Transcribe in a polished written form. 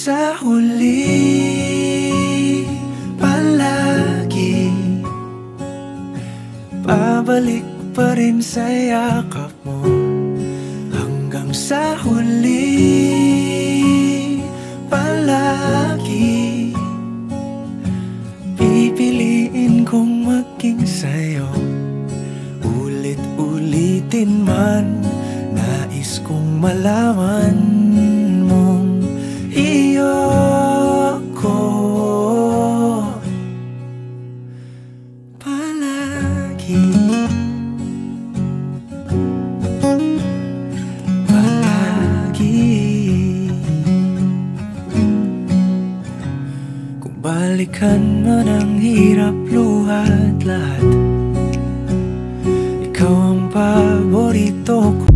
sa huli, palagi babalik pa rin sa yakap mo. Hanggang sa huli, palagi pipiliin kong maging sa'yo. Ulit-ulitin man, nais kong malaman mong iyo ko palagi. Kung balikan man ang hirap, luha at lahat, ikaw ang paborito ko.